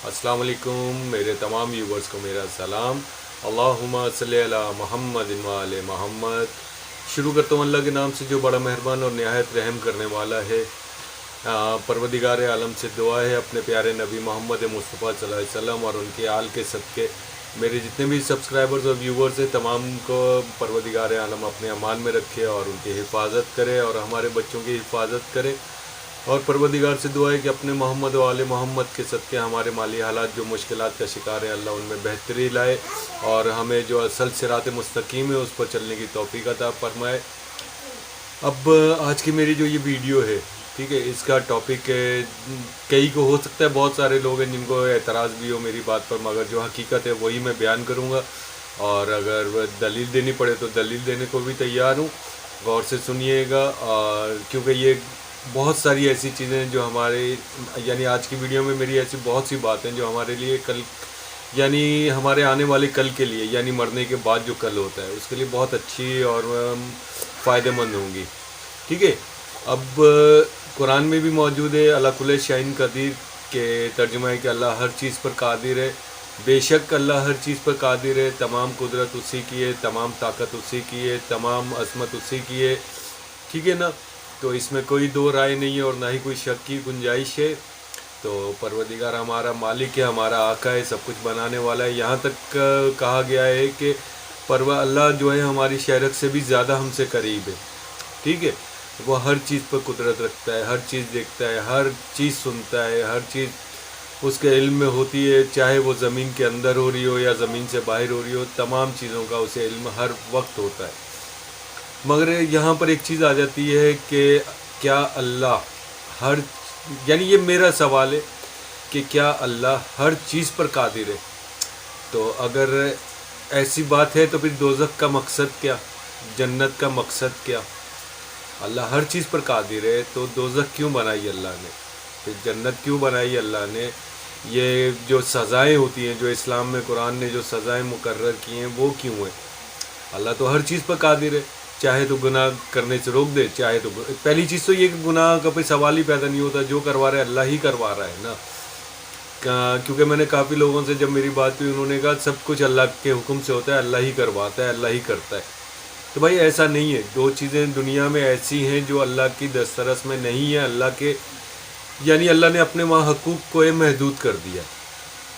السلام علیکم میرے تمام ویورز کو میرا سلام۔ اللہم صلی علی محمد و آل محمد۔ شروع کرتا ہوں اللہ کے نام سے جو بڑا مہربان اور نہایت رحم کرنے والا ہے۔ پروردگار عالم سے دعا ہے اپنے پیارے نبی محمد مصطفیٰ صلی اللہ علیہ وسلم اور ان کے آل کے صدقے میرے جتنے بھی سبسکرائبرز اور ویورز ہیں تمام کو پروردگار عالم اپنے امان میں رکھے اور ان کی حفاظت کرے اور ہمارے بچوں کی حفاظت کرے، اور پروردگار سے دعا ہے کہ اپنے محمد و آل محمد کے صدقے ہمارے مالی حالات جو مشکلات کا شکار ہیں اللہ ان میں بہتری لائے اور ہمیں جو اصل صراط مستقیم ہے اس پر چلنے کی توفیق عطا فرمائے۔ اب آج کی میری جو یہ ویڈیو ہے، ٹھیک ہے، اس کا ٹاپک ہے، کئی کو ہو سکتا ہے بہت سارے لوگ ہیں جن کو اعتراض بھی ہو میری بات پر، مگر جو حقیقت ہے وہی میں بیان کروں گا، اور اگر دلیل دینی پڑے تو دلیل دینے کو بھی تیار ہوں۔ غور سے سنیے گا، اور کیونکہ یہ بہت ساری ایسی چیزیں ہیں جو ہمارے یعنی آج کی ویڈیو میں میری ایسی بہت سی باتیں جو ہمارے لیے کل یعنی ہمارے آنے والے کل کے لیے یعنی مرنے کے بعد جو کل ہوتا ہے اس کے لیے بہت اچھی اور فائدہ مند ہوں گی، ٹھیک ہے۔ اب قرآن میں بھی موجود ہے اللہ کل شیء قدیر کے ترجمہ ہے کہ اللہ ہر چیز پر قادر ہے، بے شک اللہ ہر چیز پر قادر ہے، تمام قدرت اسی کی ہے، تمام طاقت اسی کی ہے، تمام عظمت اسی کی ہے، ٹھیک ہے نا۔ تو اس میں کوئی دو رائے نہیں ہے اور نہ ہی کوئی شک کی گنجائش ہے۔ تو پروردگار ہمارا مالک ہے، ہمارا آقا ہے، سب کچھ بنانے والا ہے۔ یہاں تک کہا گیا ہے کہ اللہ جو ہے ہماری شہرت سے بھی زیادہ ہم سے قریب ہے، ٹھیک ہے۔ وہ ہر چیز پر قدرت رکھتا ہے، ہر چیز دیکھتا ہے، ہر چیز سنتا ہے، ہر چیز اس کے علم میں ہوتی ہے، چاہے وہ زمین کے اندر ہو رہی ہو یا زمین سے باہر ہو رہی ہو، تمام چیزوں کا اسے علم ہر وقت ہوتا ہے۔ مگر یہاں پر ایک چیز آ جاتی ہے کہ کیا اللہ یعنی یہ میرا سوال ہے کہ کیا اللہ ہر چیز پر قادر ہے؟ تو اگر ایسی بات ہے تو پھر دوزخ کا مقصد کیا، جنت کا مقصد کیا؟ اللہ ہر چیز پر قادر ہے تو دوزخ کیوں بنائی اللہ نے، پھر جنت کیوں بنائی اللہ نے؟ یہ جو سزائیں ہوتی ہیں جو اسلام میں قرآن نے جو سزائیں مقرر کی ہیں وہ کیوں ہیں؟ اللہ تو ہر چیز پر قادر ہے، چاہے تو گناہ کرنے سے روک دے، چاہے تو پہلی چیز تو یہ کہ گناہ کا کوئی سوال ہی پیدا نہیں ہوتا، جو کروا رہا ہے اللہ ہی کروا رہا ہے نا۔ کیونکہ میں نے کافی لوگوں سے جب میری بات ہوئی انہوں نے کہا سب کچھ اللہ کے حکم سے ہوتا ہے، اللہ ہی کرواتا ہے، اللہ ہی کرتا ہے۔ تو بھائی ایسا نہیں ہے، دو چیزیں دنیا میں ایسی ہیں جو اللہ کی دسترس میں نہیں ہیں، اللہ کے یعنی اللہ نے اپنے وہاں حقوق کو محدود کر دیا۔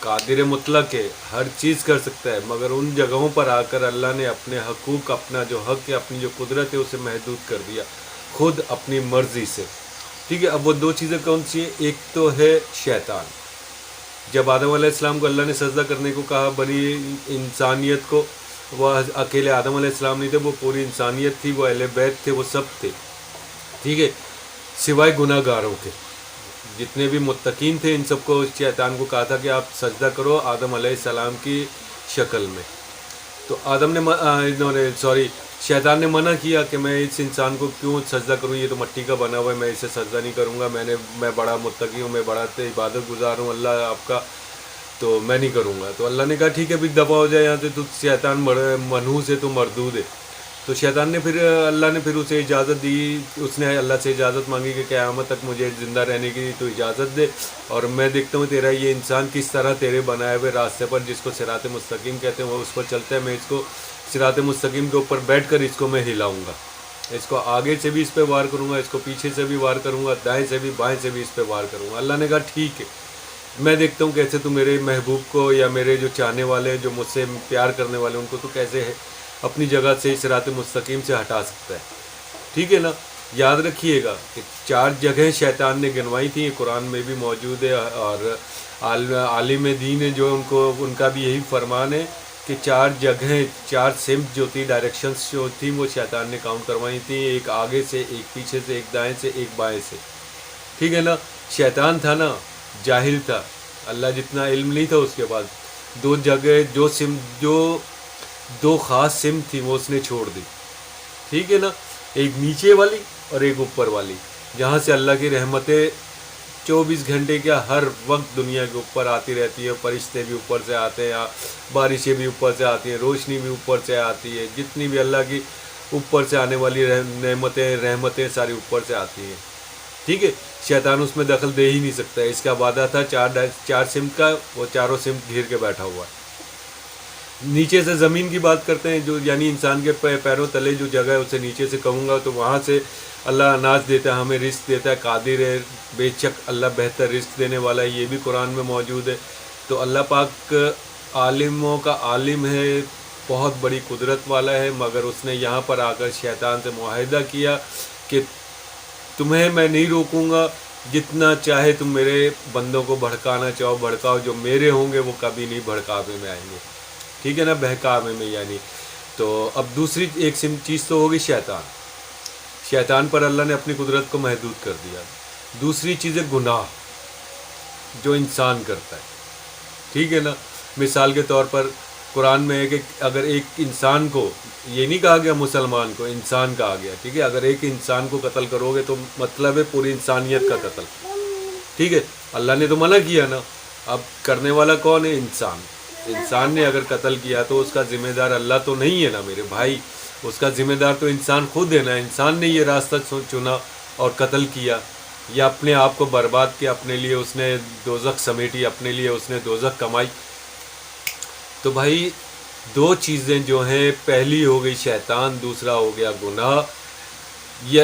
قادر مطلق ہے، ہر چیز کر سکتا ہے، مگر ان جگہوں پر آ کر اللہ نے اپنے حقوق، اپنا جو حق ہے، اپنی جو قدرت ہے اسے محدود کر دیا خود اپنی مرضی سے، ٹھیک ہے۔ اب وہ دو چیزیں کون سی ہیں؟ ایک تو ہے شیطان۔ جب آدم علیہ السلام کو اللہ نے سجدہ کرنے کو کہا، بنی انسانیت کو، وہ اکیلے آدم علیہ السلام نہیں تھے، وہ پوری انسانیت تھی، وہ اہل بیت تھے، وہ سب تھے، ٹھیک ہے، سوائے گناہ گاروں کے۔ جتنے بھی متقین تھے ان سب کو شیطان کو کہا تھا کہ آپ سجدہ کرو آدم علیہ السلام کی شکل میں، تو شیطان نے منع کیا کہ میں اس انسان کو کیوں سجدہ کروں، یہ تو مٹی کا بنا ہوا ہے، میں اسے سجدہ نہیں کروں گا، میں بڑا متقی ہوں، میں بڑا عبادت گزار ہوں اللہ آپ کا، تو میں نہیں کروں گا۔ تو اللہ نے کہا ٹھیک ہے بھی دفع ہو جائے یہاں سے، تو شیطان منحوس ہے، تو مردود ہے۔ تو شیطان نے اللہ نے پھر اسے اجازت دی، اس نے اللہ سے اجازت مانگی کہ قیامت تک مجھے زندہ رہنے کی تو اجازت دے، اور میں دیکھتا ہوں تیرا یہ انسان کس طرح تیرے بنائے ہوئے راستے پر جس کو صراط مستقیم کہتے ہیں وہ اس پر چلتا ہے، میں اس کو صراط مستقیم کے اوپر بیٹھ کر اس کو میں ہلاؤں گا، اس کو آگے سے بھی اس پہ وار کروں گا، اس کو پیچھے سے بھی وار کروں گا، دائیں سے بھی بائیں سے بھی اس پہ وار کروں گا۔ اللہ نے کہا ٹھیک ہے، میں دیکھتا ہوں کیسے تو میرے محبوب کو یا میرے جو چاہنے والے ہیں جو مجھ سے پیار کرنے والے ان کو تو کیسے ہے اپنی جگہ سے صراط مستقیم سے ہٹا سکتا ہے، ٹھیک ہے نا۔ یاد رکھیے گا کہ 4 جگہیں شیطان نے گنوائی تھیں، قرآن میں بھی موجود ہے، اور عالم دین ہے جو ان کا بھی یہی فرمان ہے کہ 4 جگہیں، 4 سمت جو تھی، ڈائریکشنز جو تھیں وہ شیطان نے کاؤنٹ کروائی تھیں، ایک آگے سے، ایک پیچھے سے، ایک دائیں سے، ایک بائیں سے، ٹھیک ہے نا۔ شیطان تھا نا، جاہل تھا، اللہ جتنا علم نہیں تھا، اس کے بعد 2 جگہ جو 2 خاص سمت تھی وہ اس نے چھوڑ دی، ٹھیک ہے نا، ایک نیچے والی اور ایک اوپر والی، جہاں سے اللہ کی رحمتیں 24 گھنٹے کیا ہر وقت دنیا کے اوپر آتی رہتی ہے، فرشتے بھی اوپر سے آتے ہیں، بارشیں بھی اوپر سے آتی ہیں، روشنی بھی اوپر سے آتی ہے، جتنی بھی اللہ کی اوپر سے آنے والی نعمتیں رحمتیں ساری اوپر سے آتی ہیں، ٹھیک ہے، شیطان اس میں دخل دے ہی نہیں سکتا ہے. اس کا وعدہ تھا چار سمت کا، وہ چاروں سمت گھیر کے بیٹھا ہوا ہے. نیچے سے زمین کی بات کرتے ہیں، جو یعنی انسان کے پیروں تلے جو جگہ ہے اسے نیچے سے کہوں گا، تو وہاں سے اللہ اناج دیتا ہے، ہمیں رزق دیتا ہے، قادر ہے، بے شک اللہ بہتر رزق دینے والا ہے. یہ بھی قرآن میں موجود ہے. تو اللہ پاک عالموں کا عالم ہے، بہت بڑی قدرت والا ہے، مگر اس نے یہاں پر آ کر شیطان سے معاہدہ کیا کہ تمہیں میں نہیں روکوں گا، جتنا چاہے تم میرے بندوں کو بھڑکانا چاہو بھڑکاؤ، جو میرے ہوں گے وہ کبھی نہیں بھڑکاوے میں آئیں گے. ٹھیک ہے نا، بہکاوے میں یعنی. تو اب دوسری ایک چیز تو ہوگی شیطان پر اللہ نے اپنی قدرت کو محدود کر دیا. دوسری چیز ہے گناہ جو انسان کرتا ہے. ٹھیک ہے نا، مثال کے طور پر قرآن میں ہے کہ اگر ایک انسان کو، یہ نہیں کہا گیا مسلمان کو، انسان کہا گیا. ٹھیک ہے، اگر ایک انسان کو قتل کرو گے تو مطلب ہے پوری انسانیت کا قتل. ٹھیک ہے، اللہ نے تو منع کیا نا. اب کرنے والا کون ہے؟ انسان نے اگر قتل کیا تو اس کا ذمہ دار اللہ تو نہیں ہے نا میرے بھائی، اس کا ذمہ دار تو انسان خود ہے نا. انسان نے یہ راستہ چنا اور قتل کیا، یا اپنے آپ کو برباد کیا، اپنے لیے اس نے دوزخ سمیٹی، اپنے لیے اس نے دوزخ کمائی. تو بھائی دو چیزیں جو ہیں، پہلی ہو گئی شیطان، دوسرا ہو گیا گناہ. یہ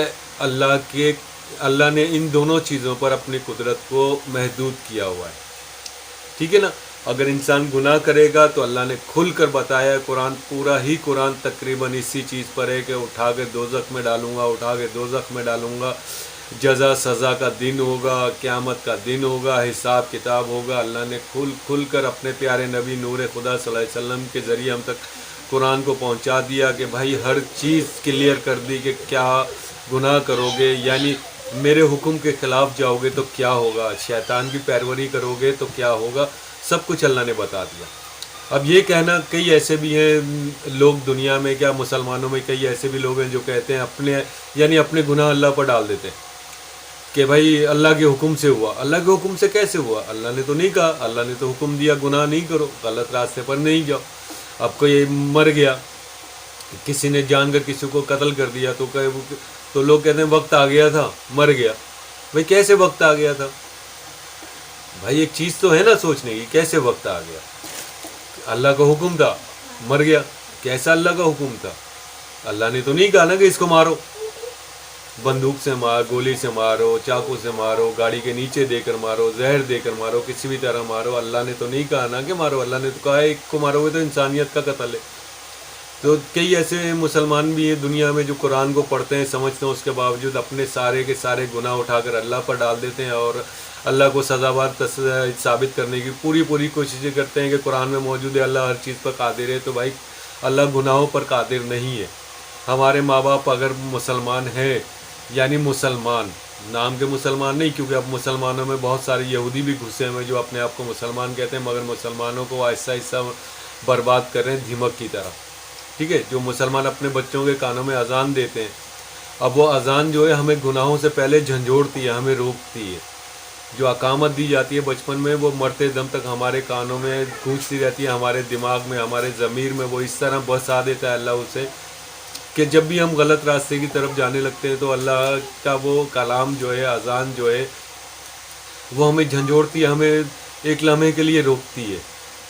اللہ نے ان دونوں چیزوں پر اپنی قدرت کو محدود کیا ہوا ہے. ٹھیک ہے نا. اگر انسان گناہ کرے گا تو اللہ نے کھل کر بتایا ہے، پورا ہی قرآن تقریباً اسی چیز پر ہے کہ اٹھا کے دوزخ میں ڈالوں گا. جزا سزا کا دن ہوگا، قیامت کا دن ہوگا، حساب کتاب ہوگا. اللہ نے کھل کر اپنے پیارے نبی نور خدا صلی اللہ علیہ وسلم کے ذریعے ہم تک قرآن کو پہنچا دیا کہ بھائی ہر چیز کلیئر کر دی کہ کیا گناہ کرو گے یعنی میرے حکم کے خلاف جاؤ گے تو کیا ہوگا، شیطان کی پیروی کرو گے تو کیا ہوگا، سب کچھ اللہ نے بتا دیا. اب یہ کہنا، کئی ایسے بھی ہیں لوگ دنیا میں، کیا مسلمانوں میں کئی ایسے بھی لوگ ہیں جو کہتے ہیں اپنے گناہ اللہ پر ڈال دیتے ہیں کہ بھائی اللہ کے حکم سے ہوا. اللہ کے حکم سے کیسے ہوا؟ اللہ نے تو نہیں کہا. اللہ نے تو حکم دیا گناہ نہیں کرو، غلط راستے پر نہیں جاؤ. اب کوئی مر گیا، کسی نے جان کر کسی کو قتل کر دیا، تو لوگ کہتے ہیں وقت آ گیا تھا، مر گیا. بھائی کیسے وقت آ گیا تھا؟ بھائی ایک چیز تو ہے نا سوچنے کی، کیسے وقت آ گیا؟ اللہ کا حکم تھا، مر گیا. کیسا اللہ کا حکم تھا؟ اللہ نے تو نہیں کہا نا کہ اس کو مارو، بندوق سے گولی سے مارو، چاقو سے مارو، گاڑی کے نیچے دے کر مارو، زہر دے کر مارو، کسی بھی طرح مارو. اللہ نے تو نہیں کہا نا کہ مارو. اللہ نے تو کہا ہے ایک کو مارو گے تو انسانیت کا قتل ہے. تو کئی ایسے مسلمان بھی ہیں دنیا میں جو قرآن کو پڑھتے ہیں، سمجھتے ہیں، اس کے باوجود اپنے سارے کے سارے گناہ اٹھا کر اللہ پر ڈال دیتے ہیں اور اللہ کو سزاوار ثابت کرنے کی پوری کوششیں کرتے ہیں کہ قرآن میں موجود ہے اللہ ہر چیز پر قادر ہے. تو بھائی اللہ گناہوں پر قادر نہیں ہے. ہمارے ماں باپ اگر مسلمان ہیں، یعنی مسلمان نام کے مسلمان نہیں، کیونکہ اب مسلمانوں میں بہت سارے یہودی بھی گھسے ہوئے جو اپنے آپ کو مسلمان کہتے ہیں، مگر مسلمانوں کو آہستہ آہستہ برباد کر رہے ہیں دھمک کی طرح. ٹھیک ہے، جو مسلمان اپنے بچوں کے کانوں میں اذان دیتے ہیں، اب وہ اذان جو ہے ہمیں گناہوں سے پہلے جھنجھوڑتی ہے، ہمیں روکتی ہے. جو اقامت دی جاتی ہے بچپن میں، وہ مرتے دم تک ہمارے کانوں میں گونجتی رہتی ہے، ہمارے دماغ میں، ہمارے ضمیر میں وہ اس طرح بسا دیتا ہے اللہ اسے کہ جب بھی ہم غلط راستے کی طرف جانے لگتے ہیں تو اللہ کا وہ کلام جو ہے، اذان جو ہے، وہ ہمیں جھنجھوڑتی ہے، ہمیں ایک لمحے کے لیے روکتی ہے.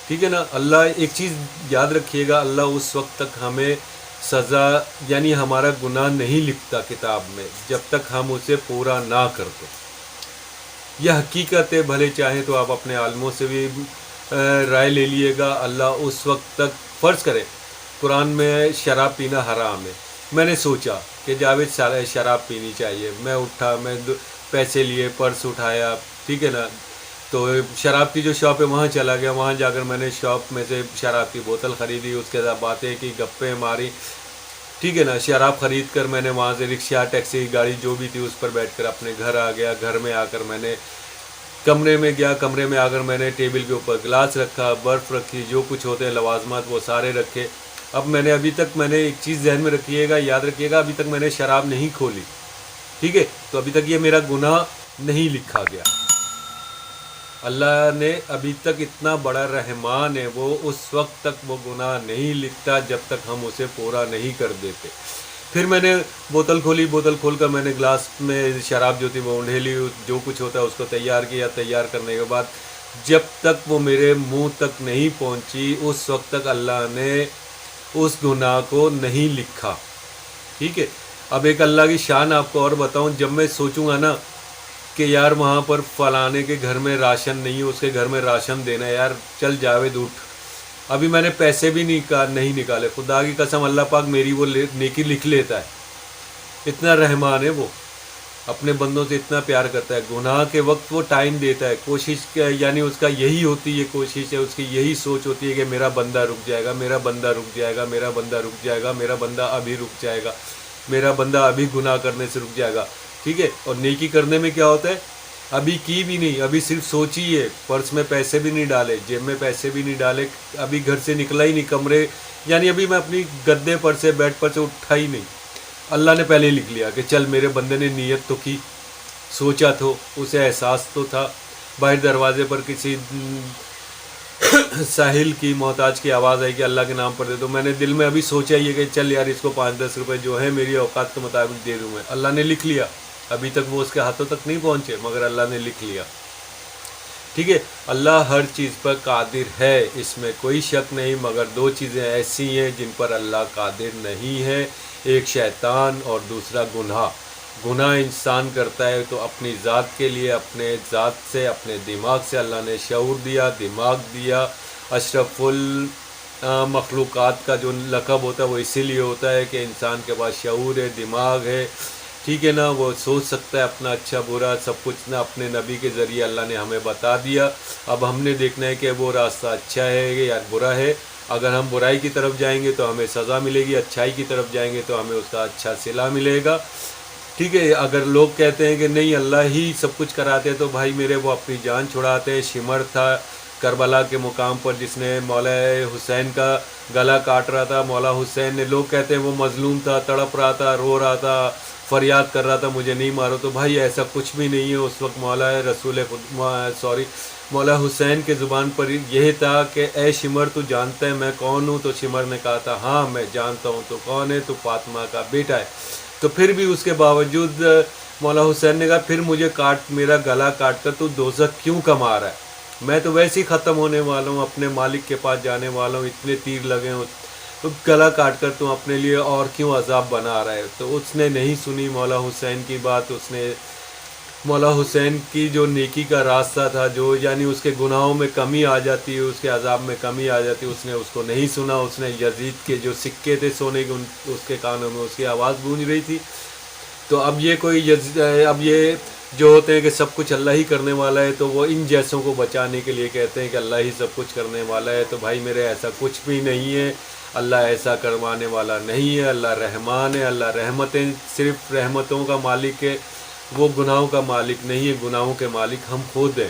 ٹھیک ہے نا. اللہ ایک چیز یاد رکھیے گا، اللہ اس وقت تک ہمیں سزا یعنی ہمارا گناہ نہیں لکھتا کتاب میں جب تک ہم اسے پورا نہ کرتے. یہ حقیقت ہے، بھلے چاہیں تو آپ اپنے عالموں سے بھی رائے لے لیے گا. اللہ اس وقت تک، فرض کرے قرآن میں شراب پینا حرام ہے، میں نے سوچا کہ جاوید شراب پینی چاہیے، میں اٹھا، میں پیسے لیے، پرس اٹھایا، ٹھیک ہے نا، تو شراب کی جو شاپ ہے وہاں چلا گیا، وہاں جا کر میں نے شاپ میں سے شراب کی بوتل خریدی، اس کے ساتھ باتیں کی، گپیں ماری، ٹھیک ہے نا. شراب خرید کر میں نے وہاں سے رکشہ، ٹیکسی، گاڑی جو بھی تھی اس پر بیٹھ کر اپنے گھر آ گیا. گھر میں آ کر میں نے کمرے میں گیا، کمرے میں آ کر میں نے ٹیبل کے اوپر گلاس رکھا، برف رکھی، جو کچھ ہوتے ہیں لوازمات وہ سارے رکھے. اب ابھی تک میں نے ایک چیز ذہن میں رکھیے گا، یاد رکھیے گا، ابھی تک میں نے شراب نہیں کھولی. ٹھیک ہے، تو ابھی تک یہ میرا گناہ نہیں لکھا گیا. اللہ نے ابھی تک، اتنا بڑا رحمان ہے وہ، اس وقت تک وہ گناہ نہیں لکھتا جب تک ہم اسے پورا نہیں کر دیتے. پھر میں نے بوتل کھولی، بوتل کھول کر میں نے گلاس میں شراب جو تھی وہ ڈھیلی، جو کچھ ہوتا ہے اس کو تیار کیا۔ تیار کرنے کے بعد جب تک وہ میرے منہ تک نہیں پہنچی اس وقت تک اللہ نے اس گناہ کو نہیں لکھا، ٹھیک ہے۔ اب ایک اللہ کی شان آپ کو اور بتاؤں، جب میں سوچوں گا نا کہ یار وہاں پر فلانے کے گھر میں راشن نہیں ہے، اس کے گھر میں راشن دینا ہے، یار چل جاوید اٹھ، ابھی میں نے پیسے بھی نہیں نکالے، خدا کی قسم اللہ پاک میری وہ نیکی لکھ لیتا ہے۔ اتنا رحمان ہے وہ، اپنے بندوں سے اتنا پیار کرتا ہے۔ گناہ کے وقت وہ ٹائم دیتا ہے، کوشش یعنی اس کا یہی ہوتی ہے، کوشش ہے اس کی یہی سوچ ہوتی ہے کہ میرا بندہ رک جائے گا، میرا بندہ رک جائے گا، میرا بندہ رک جائے گا، میرا بندہ ابھی رک جائے گا، میرا بندہ ابھی گناہ کرنے سے رک جائے گا، ٹھیک ہے۔ اور نیکی کرنے میں کیا ہوتا ہے، ابھی کی بھی نہیں، ابھی صرف سوچی ہے، پرس میں پیسے بھی نہیں ڈالے، جیب میں پیسے بھی نہیں ڈالے، ابھی گھر سے نکلا ہی نہیں، کمرے یعنی ابھی میں اپنی گدے پر سے بیڈ پر سے اٹھا ہی نہیں، اللہ نے پہلے ہی لکھ لیا کہ چل میرے بندے نے نیت تو کی، سوچا تو، اسے احساس تو تھا۔ باہر دروازے پر کسی ساحل کی محتاج کی آواز آئی کہ اللہ کے نام پر دے دو، میں نے دل میں ابھی سوچا ہی ہے کہ چل یار اس کو 5-10 روپے جو ہے میری اوقات کے مطابق دے دوں میں، اللہ نے لکھ لیا، ابھی تک وہ اس کے ہاتھوں تک نہیں پہنچے مگر اللہ نے لکھ لیا، ٹھیک ہے۔ اللہ ہر چیز پر قادر ہے، اس میں کوئی شک نہیں، مگر 2 چیزیں ایسی ہیں جن پر اللہ قادر نہیں ہے، ایک شیطان اور دوسرا گناہ۔ گناہ انسان کرتا ہے تو اپنی ذات کے لیے، اپنے ذات سے، اپنے دماغ سے اللہ نے شعور دیا، دماغ دیا۔ اشرف المخلوقات کا جو لقب ہوتا ہے وہ اسی لیے ہوتا ہے کہ انسان کے پاس شعور ہے، دماغ ہے، ٹھیک ہے نا، وہ سوچ سکتا ہے اپنا اچھا برا سب کچھ نا، اپنے نبی کے ذریعے اللہ نے ہمیں بتا دیا۔ اب ہم نے دیکھنا ہے کہ وہ راستہ اچھا ہے یا برا ہے، اگر ہم برائی کی طرف جائیں گے تو ہمیں سزا ملے گی، اچھائی کی طرف جائیں گے تو ہمیں اس کا اچھا صلہ ملے گا، ٹھیک ہے۔ اگر لوگ کہتے ہیں کہ نہیں اللہ ہی سب کچھ کراتے تو بھائی میرے وہ اپنی جان چھڑاتے۔ شمر تھا کربلا کے مقام پر جس نے مولا حسین کا گلا کاٹ رہا تھا، مولا حسین نے، لوگ کہتے ہیں وہ مظلوم تھا، تڑپ رہا تھا، رو رہا تھا، فریاد کر رہا تھا مجھے نہیں مارو، تو بھائی ایسا کچھ بھی نہیں ہے۔ اس وقت مولا حسین کے زبان پر یہ تھا کہ اے شمر تو جانتا ہے میں کون ہوں؟ تو شمر نے کہا تھا ہاں میں جانتا ہوں، تو کون ہے؟ تو فاطمہ کا بیٹا ہے۔ تو پھر بھی اس کے باوجود مولا حسین نے کہا پھر مجھے میرا گلا کاٹ کر تو دوزخ کیوں کما رہا ہے؟ میں تو ویسے ہی ختم ہونے والا ہوں، اپنے مالک کے پاس جانے والا ہوں، اتنے تیر لگے ہوں، تو گلا کاٹ کر تم اپنے لیے اور کیوں عذاب بنا رہا ہے؟ تو اس نے نہیں سنی مولا حسین کی بات، اس نے مولا حسین کی جو نیکی کا راستہ تھا، جو یعنی اس کے گناہوں میں کمی آ جاتی ہے، اس کے عذاب میں کمی آ جاتی ہے، اس نے اس کو نہیں سنا۔ اس نے یزید کے جو سکے تھے سونے کے، اس کے کانوں میں اس کی آواز گونج رہی تھی۔ تو اب یہ جو ہوتے ہیں کہ سب کچھ اللہ ہی کرنے والا ہے، تو وہ ان جیسوں کو بچانے کے لیے کہتے ہیں کہ اللہ ہی سب کچھ کرنے والا ہے۔ تو بھائی میرے ایسا کچھ بھی نہیں ہے، اللہ ایسا کروانے والا نہیں ہے، اللہ رحمان ہے، اللہ رحمتیں صرف رحمتوں کا مالک ہے، وہ گناہوں کا مالک نہیں ہے، گناہوں کے مالک ہم خود ہیں۔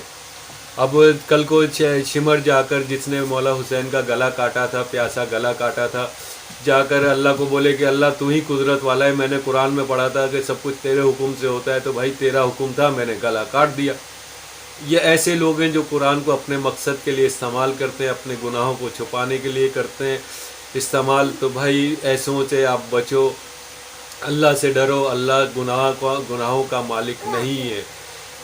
اب کل کو شمر جا کر جس نے مولا حسین کا گلا کاٹا تھا، پیاسا گلا کاٹا تھا، جا کر اللہ کو بولے کہ اللہ تو ہی قدرت والا ہے، میں نے قرآن میں پڑھا تھا کہ سب کچھ تیرے حکم سے ہوتا ہے، تو بھائی تیرا حکم تھا میں نے گلا کاٹ دیا۔ یہ ایسے لوگ ہیں جو قرآن کو اپنے مقصد کے لیے استعمال کرتے ہیں، اپنے گناہوں کو چھپانے کے لیے کرتے ہیں استعمال۔ تو بھائی ایسوں سے آپ بچو، اللہ سے ڈرو، اللہ گناہوں کا مالک نہیں ہے۔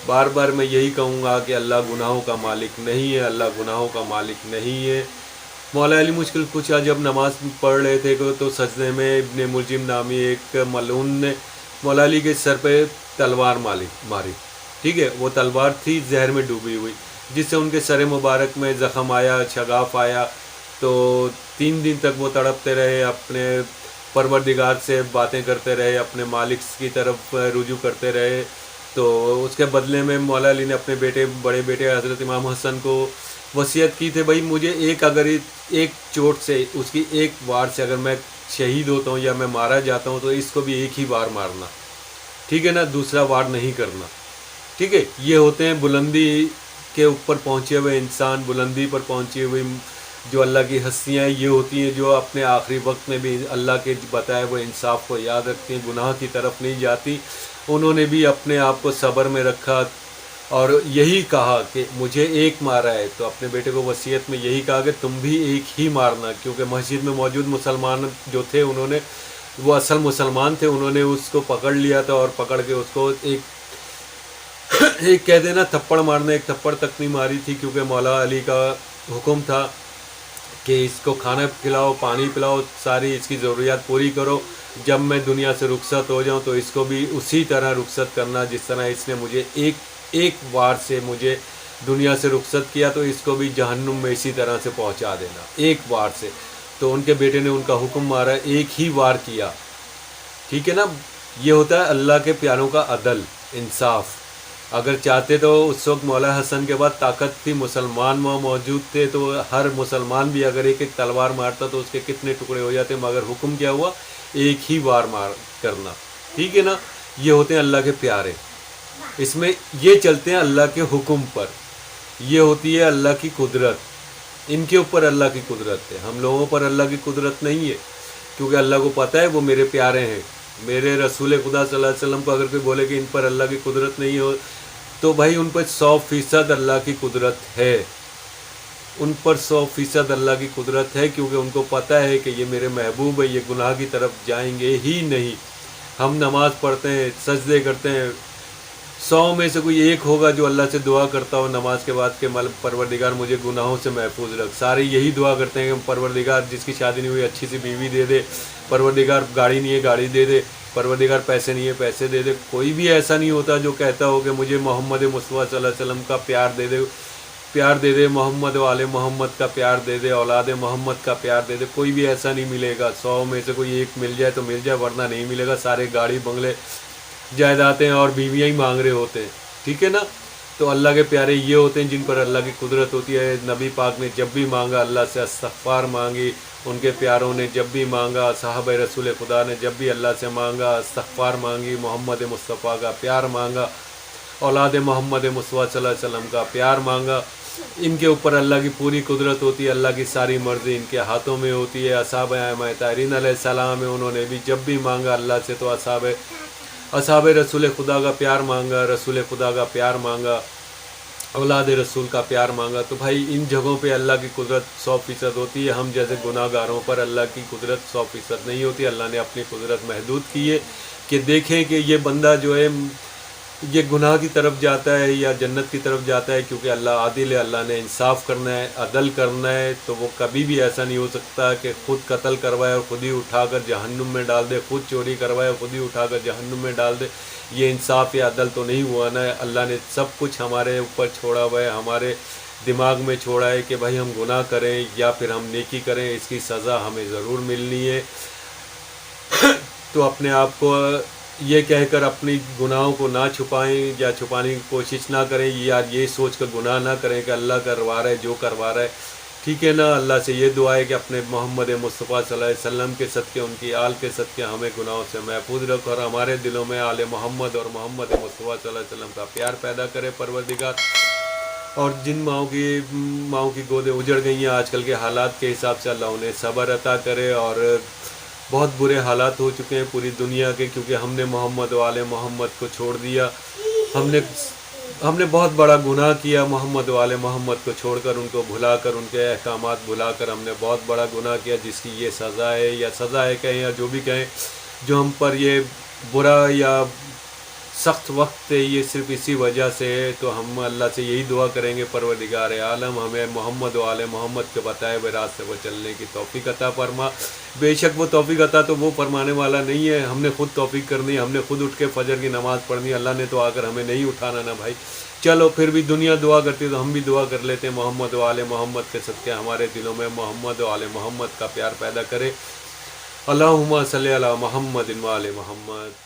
بار بار میں یہی کہوں گا کہ اللہ گناہوں کا مالک نہیں ہے، اللہ گناہوں کا مالک نہیں ہے۔ مولا علی مشکل کچھ جب نماز پڑھ رہے تھے تو سجدے میں ابن ملجم نامی ایک ملعون نے مولا علی کے سر پہ تلوار ماری، ٹھیک ہے، وہ تلوار تھی زہر میں ڈوبی ہوئی، جس سے ان کے سر مبارک میں زخم آیا، شگاف آیا۔ تو 3 دن تک وہ تڑپتے رہے، اپنے پروردگار سے باتیں کرتے رہے، اپنے مالک کی طرف رجوع کرتے رہے۔ تو اس کے بدلے میں مولا علی نے اپنے بڑے بیٹے حضرت امام حسن کو وصیت کی تھی، بھائی مجھے اگر ایک چوٹ سے، اس کی ایک وار سے اگر میں شہید ہوتا ہوں یا میں مارا جاتا ہوں تو اس کو بھی ایک ہی وار مارنا، ٹھیک ہے نا، دوسرا وار نہیں کرنا، ٹھیک ہے۔ یہ ہوتے ہیں بلندی کے اوپر پہنچے ہوئے انسان، بلندی پر پہنچے ہوئے جو اللہ کی ہستیاں یہ ہوتی ہیں، جو اپنے آخری وقت میں بھی اللہ کے بتائے ہوئے انصاف کو یاد رکھتی ہیں، گناہ کی طرف نہیں جاتی۔ انہوں نے بھی اپنے آپ کو صبر میں رکھا اور یہی کہا کہ مجھے ایک مارا ہے، تو اپنے بیٹے کو وصیت میں یہی کہا کہ تم بھی ایک ہی مارنا، کیونکہ مسجد میں موجود مسلمان جو تھے انہوں نے وہ اصل مسلمان تھے، انہوں نے اس کو پکڑ لیا تھا اور پکڑ کے اس کو ایک کہہ دینا تھپڑ مارنا، ایک تھپڑ تک نہیں ماری تھی، کیونکہ مولا علی کا حکم تھا کہ اس کو کھانا کھلاؤ، پانی پلاؤ، ساری اس کی ضروریات پوری کرو، جب میں دنیا سے رخصت ہو جاؤں تو اس کو بھی اسی طرح رخصت کرنا جس طرح اس نے مجھے ایک وار سے مجھے دنیا سے رخصت کیا، تو اس کو بھی جہنم میں اسی طرح سے پہنچا دینا ایک وار سے۔ تو ان کے بیٹے نے ان کا حکم مارا، ایک ہی وار کیا، ٹھیک ہے نا۔ یہ ہوتا ہے اللہ کے پیاروں کا عدل، انصاف۔ اگر چاہتے تو اس وقت مولا حسن کے بعد طاقت تھی، مسلمان وہاں موجود تھے، تو ہر مسلمان بھی اگر ایک تلوار مارتا تو اس کے کتنے ٹکڑے ہو جاتے، مگر حکم کیا ہوا؟ ایک ہی وار مار کرنا، ٹھیک ہے نا۔ یہ ہوتے ہیں اللہ کے پیارے، اس میں یہ چلتے ہیں اللہ کے حکم پر، یہ ہوتی ہے اللہ کی قدرت، ان کے اوپر اللہ کی قدرت ہے، ہم لوگوں پر اللہ کی قدرت نہیں ہے، کیونکہ اللہ کو پتہ ہے وہ میرے پیارے ہیں۔ میرے رسول خدا صلی اللہ علیہ وسلم کو اگر کوئی بولے کہ ان پر اللہ کی قدرت نہیں ہو، تو بھائی ان پر 100% اللہ کی قدرت ہے، ان پر 100% اللہ کی قدرت ہے، کیونکہ ان کو پتہ ہے کہ یہ میرے محبوب ہے، یہ گناہ کی طرف جائیں گے ہی نہیں۔ ہم نماز پڑھتے ہیں، سجدے کرتے ہیں، 100 میں سے کوئی ایک ہوگا جو اللہ سے دعا کرتا ہو نماز کے بعد کہ پروردگار مجھے گناہوں سے محفوظ رکھ۔ سارے یہی دعا کرتے ہیں کہ پروردگار جس کی شادی نہیں ہوئی اچھی سی بیوی دے دے، پروردگار گاڑی نہیں ہے گاڑی دے دے، پروردگار پیسے نہیں ہے پیسے دے دے۔ کوئی بھی ایسا نہیں ہوتا جو کہتا ہو کہ مجھے محمد مصطفیٰ صلی اللہ علیہ وسلم کا پیار دے دے، پیار دے دے، محمد والے محمد کا پیار دے دے، اولاد محمد کا پیار دے دے۔ کوئی بھی ایسا نہیں ملے گا، 100 میں سے کوئی ایک مل جائے تو مل جائے، ورنہ نہیں ملے گا۔ سارے گاڑی بنگلے جائیدادیں اور بیویاں ہی مانگ رہے ہوتے ہیں، ٹھیک ہے نا۔ تو اللہ کے پیارے یہ ہوتے ہیں جن پر اللہ کی قدرت ہوتی ہے۔ نبی پاک نے جب بھی مانگا اللہ سے استغفار مانگی، ان کے پیاروں نے جب بھی مانگا، صحابہ رسول خدا نے جب بھی اللہ سے مانگا استغفار مانگی، محمد مصطفیٰ کا پیار مانگا، اولاد محمد مصطفیٰ صلی اللہ علیہ وسلم کا پیار مانگا۔ ان کے اوپر اللہ کی پوری قدرت ہوتی ہے، اللہ کی ساری مرضی ان کے ہاتھوں میں ہوتی ہے۔ اصحاب ائمہ طاہرین علیہ السلام ہے، انہوں نے بھی جب بھی مانگا اللہ سے تو اصحاب رسول خدا کا پیار مانگا، رسول خدا کا پیار مانگا، اولاد رسول کا پیار مانگا۔ تو بھائی ان جگہوں پہ اللہ کی قدرت 100% ہوتی ہے۔ ہم جیسے گناہ گاروں پر اللہ کی قدرت 100% نہیں ہوتی۔ اللہ نے اپنی قدرت محدود کی ہے کہ دیکھیں کہ یہ بندہ جو ہے یہ گناہ کی طرف جاتا ہے یا جنت کی طرف جاتا ہے، کیونکہ اللہ عادل ہے، اللہ نے انصاف کرنا ہے، عدل کرنا ہے۔ تو وہ کبھی بھی ایسا نہیں ہو سکتا کہ خود قتل کروائے اور خود ہی اٹھا کر جہنم میں ڈال دے، خود چوری کروائے اور خود ہی اٹھا کر جہنم میں ڈال دے۔ یہ انصاف یا عدل تو نہیں ہوا نا۔ اللہ نے سب کچھ ہمارے اوپر چھوڑا ہوا ہے، ہمارے دماغ میں چھوڑا ہے کہ بھائی ہم گناہ کریں یا پھر ہم نیکی کریں، اس کی سزا ہمیں ضرور ملنی ہے۔ تو اپنے آپ کو یہ کہہ کر اپنی گناہوں کو نہ چھپائیں یا چھپانے کی کوشش نہ کریں، یا یہ سوچ کر گناہ نہ کریں کہ اللہ کروا رہا ہے جو کروا رہا ہے، ٹھیک ہے نا۔ اللہ سے یہ دعا ہے کہ اپنے محمد مصطفیٰ صلی اللہ علیہ وسلم کے صدقے، ان کی آل کے صدقے ہمیں گناہوں سے محفوظ رکھ، اور ہمارے دلوں میں آل محمد اور محمد مصطفیٰ صلی اللہ علیہ وسلم کا پیار پیدا کرے پروردگار۔ اور جن ماؤں کی گودیں اجڑ گئی ہیں آج کل کے حالات کے حساب سے، اللہ انہیں صبر عطا کرے۔ اور بہت برے حالات ہو چکے ہیں پوری دنیا کے، کیونکہ ہم نے محمد والے محمد کو چھوڑ دیا۔ ہم نے بہت بڑا گناہ کیا، محمد والے محمد کو چھوڑ کر، ان کو بھلا کر، ان کے احکامات بھلا کر ہم نے بہت بڑا گناہ کیا، جس کی یہ سزا ہے، یا سزا ہے کہیں یا جو بھی کہیں، جو ہم پر یہ برا یا سخت وقت ہے، یہ صرف اسی وجہ سے ہے۔ تو ہم اللہ سے یہی دعا کریں گے پروردگار عالم ہمیں محمد و آل محمد کے بتائے ہوئے راستے پر چلنے کی توفیق عطا فرما۔ بے شک وہ توفیق عطا تو وہ فرمانے والا نہیں ہے، ہم نے خود توفیق کرنی ہے، ہم نے خود اٹھ کے فجر کی نماز پڑھنی ہے۔ اللہ نے تو آ کر ہمیں نہیں اٹھانا نا بھائی۔ چلو پھر بھی دنیا دعا کرتی ہے تو ہم بھی دعا کر لیتے ہیں، محمد و آل محمد کے صدقے ہمارے دلوں میں محمد و آل محمد کا پیار پیدا کرے۔ اللہم صلی علی محمد و آل محمد۔